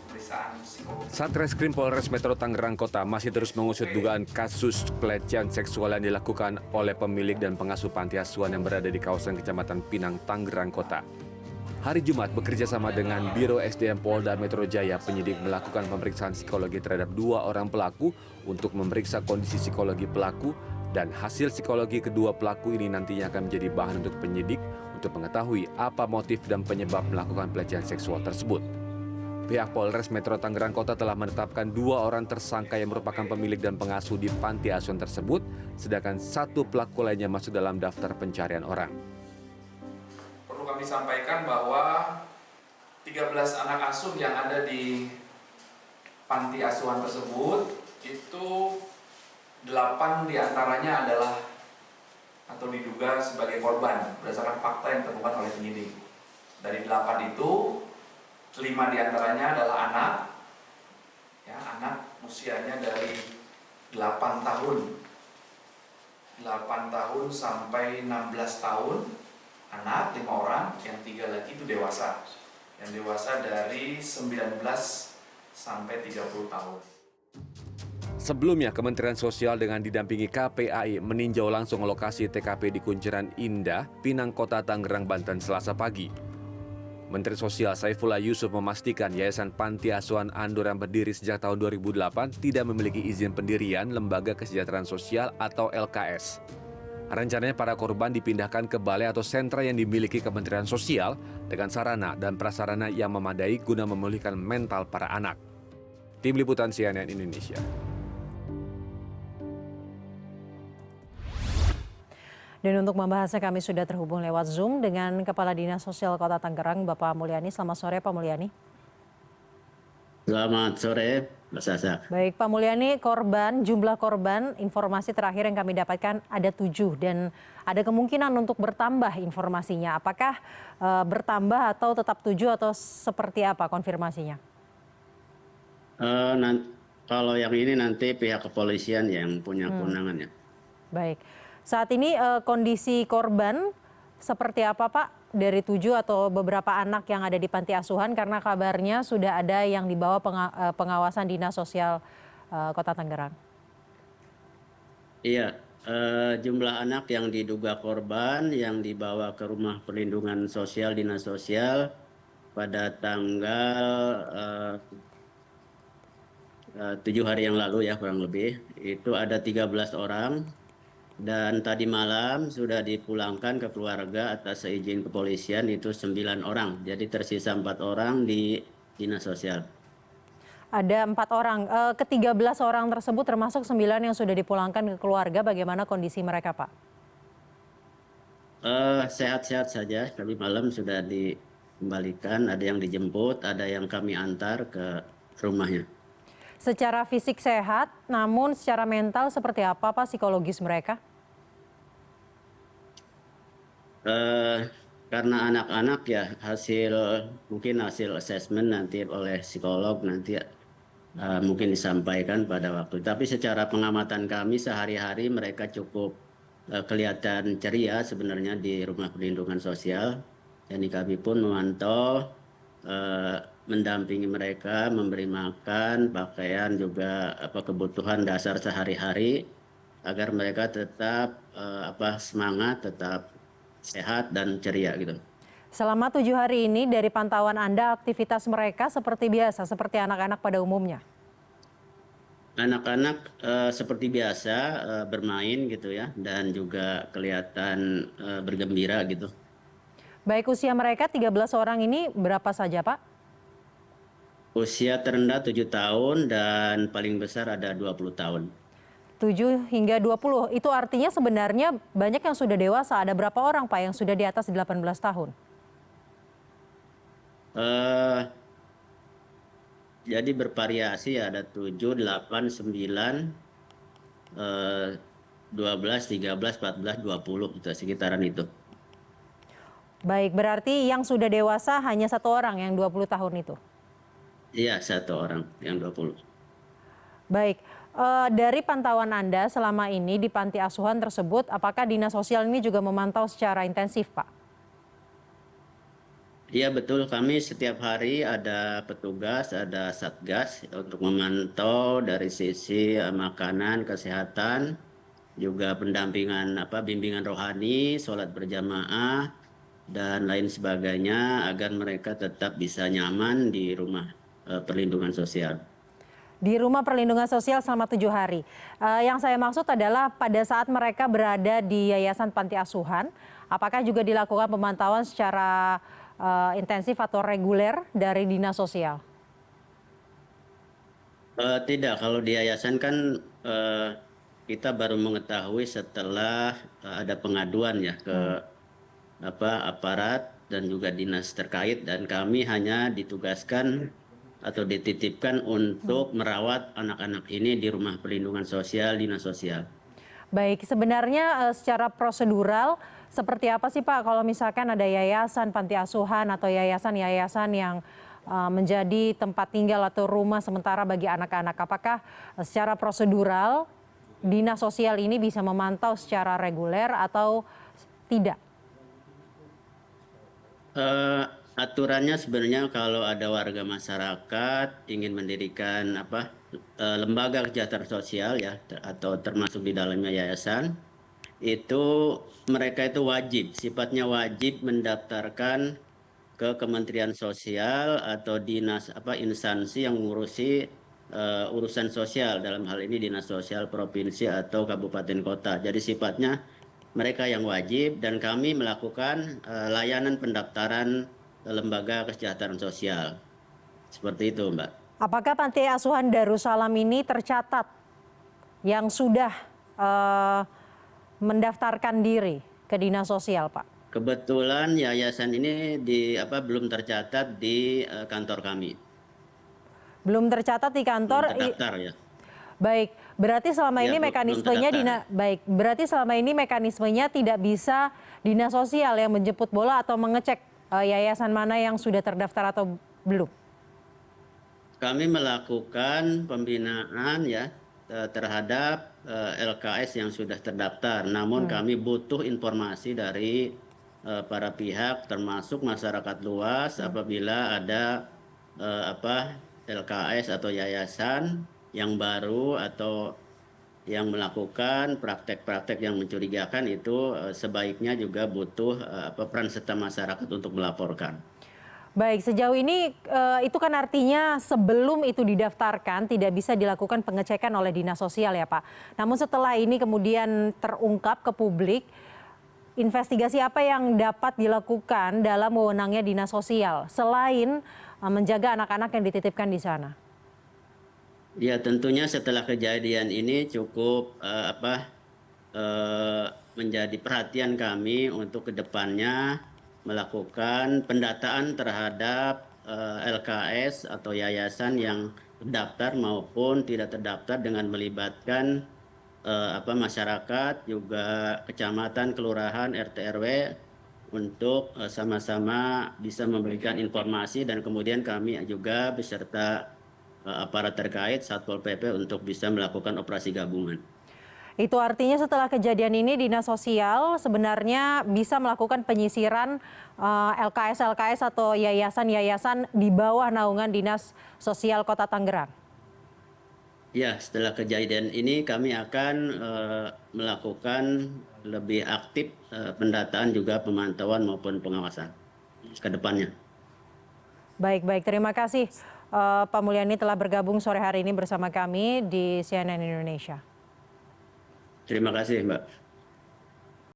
pemeriksaan psikologi. Satreskrim Polres Metro Tangerang Kota masih terus mengusut dugaan kasus pelecehan seksual yang dilakukan oleh pemilik dan pengasuh panti asuhan yang berada di kawasan Kecamatan Pinang, Tangerang Kota. Hari Jumat bekerja sama dengan Biro SDM Polda Metro Jaya, penyidik melakukan pemeriksaan psikologi terhadap 2 orang pelaku untuk memeriksa kondisi psikologi pelaku, dan hasil psikologi kedua pelaku ini nantinya akan menjadi bahan untuk penyidik untuk mengetahui apa motif dan penyebab melakukan pelecehan seksual tersebut. Pihak Polres Metro Tangerang Kota telah menetapkan 2 orang tersangka yang merupakan pemilik dan pengasuh di panti asuhan tersebut, sedangkan 1 pelaku lainnya masuk dalam daftar pencarian orang. Perlu kami sampaikan bahwa 13 anak asuh yang ada di panti asuhan tersebut itu 8 diantaranya adalah atau diduga sebagai korban berdasarkan fakta yang ditemukan oleh penyidik. Dari 8 itu 5 diantaranya adalah anak, anak usianya dari 8 tahun sampai 16 tahun, anak 5 orang, yang 3 lagi itu dewasa. Yang dewasa dari 19 sampai 30 tahun. Sebelumnya, Kementerian Sosial dengan didampingi KPAI meninjau langsung lokasi TKP di Kunciran Indah, Pinang Kota, Tangerang, Banten, Selasa pagi. Menteri Sosial Saifullah Yusuf memastikan Yayasan Panti Asuhan Andor yang berdiri sejak tahun 2008 tidak memiliki izin pendirian Lembaga Kesejahteraan Sosial atau LKS. Rencananya para korban dipindahkan ke balai atau sentra yang dimiliki Kementerian Sosial dengan sarana dan prasarana yang memadai guna memulihkan mental para anak. Tim Liputan CNN Indonesia. Dan untuk membahasnya kami sudah terhubung lewat Zoom dengan Kepala Dinas Sosial Kota Tangerang, Bapak Mulyani. Selamat sore, Pak Mulyani. Selamat sore, Mbak Sasa. Baik, Pak Mulyani, jumlah korban, informasi terakhir yang kami dapatkan ada 7 dan ada kemungkinan untuk bertambah informasinya. Apakah bertambah atau tetap 7 atau seperti apa konfirmasinya? Kalau yang ini nanti pihak kepolisian yang punya kewenangannya. Baik. Saat ini kondisi korban seperti apa, Pak? Dari 7 atau beberapa anak yang ada di panti asuhan, karena kabarnya sudah ada yang dibawa pengawasan Dinas Sosial Kota Tangerang. Iya, jumlah anak yang diduga korban yang dibawa ke Rumah Perlindungan Sosial Dinas Sosial pada tanggal 7 hari yang lalu ya kurang lebih, itu ada 13 orang. Dan tadi malam sudah dipulangkan ke keluarga atas seizin kepolisian itu 9 orang. Jadi tersisa 4 orang di Dinas Sosial. Ada 4 orang. Ke-13 orang tersebut termasuk 9 yang sudah dipulangkan ke keluarga. Bagaimana kondisi mereka, Pak? Sehat-sehat saja. Tadi malam sudah dikembalikan. Ada yang dijemput, ada yang kami antar ke rumahnya. Secara fisik sehat, namun secara mental seperti apa, Pak, psikologis mereka? Karena anak-anak ya mungkin hasil asesmen nanti oleh psikolog nanti mungkin disampaikan pada waktu. Tapi secara pengamatan kami sehari-hari mereka cukup kelihatan ceria sebenarnya di Rumah Perlindungan Sosial. Dan kami pun memantau, mendampingi mereka, memberi makan, pakaian, juga kebutuhan dasar sehari-hari agar mereka tetap semangat, tetap sehat dan ceria gitu. Selama 7 hari ini dari pantauan Anda, aktivitas mereka seperti biasa, seperti anak-anak pada umumnya? Anak-anak seperti biasa bermain gitu ya, dan juga kelihatan bergembira gitu. Baik, usia mereka 13 orang ini berapa saja, Pak? Usia terendah 7 tahun dan paling besar ada 20 tahun. 7 hingga 20, itu artinya sebenarnya banyak yang sudah dewasa. Ada berapa orang, Pak, yang sudah di atas 18 tahun? Jadi bervariasi, ada 7, 8, 9, 12, 13, 14, 20, itu sekitaran itu. Baik, berarti yang sudah dewasa hanya 1 orang yang 20 tahun itu? Iya, 1 orang yang 20. Baik. Dari pantauan Anda selama ini di panti asuhan tersebut, apakah Dinas Sosial ini juga memantau secara intensif, Pak? Iya betul, kami setiap hari ada petugas, ada satgas untuk memantau dari sisi makanan, kesehatan, juga pendampingan bimbingan rohani, sholat berjamaah dan lain sebagainya agar mereka tetap bisa nyaman di rumah perlindungan sosial. Di rumah perlindungan sosial selama 7 hari. Yang saya maksud adalah pada saat mereka berada di yayasan panti asuhan, apakah juga dilakukan pemantauan secara intensif atau reguler dari dinas sosial? Tidak, kalau di yayasan kan kita baru mengetahui setelah ada pengaduan ya ke aparat dan juga dinas terkait, dan kami hanya ditugaskan atau dititipkan untuk merawat anak-anak ini di rumah perlindungan sosial dinas sosial. Baik, sebenarnya secara prosedural seperti apa sih Pak kalau misalkan ada yayasan panti asuhan atau yayasan-yayasan yang menjadi tempat tinggal atau rumah sementara bagi anak-anak? Apakah secara prosedural dinas sosial ini bisa memantau secara reguler atau tidak? Aturannya sebenarnya kalau ada warga masyarakat ingin mendirikan lembaga kesejahteraan sosial ya atau termasuk di dalamnya yayasan, itu mereka itu sifatnya wajib mendaftarkan ke Kementerian Sosial atau dinas instansi yang mengurusi urusan sosial, dalam hal ini dinas sosial provinsi atau kabupaten kota. Jadi sifatnya mereka yang wajib, dan kami melakukan layanan pendaftaran lembaga kesejahteraan sosial. Seperti itu, Mbak. Apakah panti asuhan Darussalam ini tercatat yang sudah mendaftarkan diri ke dinas sosial, Pak? Kebetulan yayasan ini belum tercatat di kantor kami. Belum tercatat di kantor. Belum terdaftar ya. Baik, berarti selama Ya, ini mekanismenya berarti selama ini mekanismenya tidak bisa dinas sosial yang menjemput bola atau mengecek yayasan mana yang sudah terdaftar atau belum. Kami melakukan pembinaan ya terhadap LKS yang sudah terdaftar. Namun kami butuh informasi dari para pihak termasuk masyarakat luas apabila ada LKS atau yayasan yang baru atau yang melakukan praktek-praktek yang mencurigakan, itu sebaiknya juga butuh peran serta masyarakat untuk melaporkan. Baik, sejauh ini itu kan artinya sebelum itu didaftarkan tidak bisa dilakukan pengecekan oleh dinas sosial ya Pak. Namun setelah ini kemudian terungkap ke publik, investigasi apa yang dapat dilakukan dalam wewenangnya dinas sosial selain menjaga anak-anak yang dititipkan di sana? Ya tentunya setelah kejadian ini cukup menjadi perhatian kami untuk kedepannya melakukan pendataan terhadap LKS atau yayasan yang terdaftar maupun tidak terdaftar dengan melibatkan masyarakat, juga kecamatan, kelurahan, RT RW untuk sama-sama bisa memberikan informasi, dan kemudian kami juga beserta aparat terkait Satpol PP untuk bisa melakukan operasi gabungan. Itu artinya setelah kejadian ini dinas sosial sebenarnya bisa melakukan penyisiran LKS atau yayasan-yayasan di bawah naungan dinas sosial Kota Tangerang. Ya, setelah kejadian ini kami akan melakukan lebih aktif pendataan juga pemantauan maupun pengawasan ke depannya. Baik, terima kasih Pak Mulyani telah bergabung sore hari ini bersama kami di CNN Indonesia. Terima kasih, Mbak.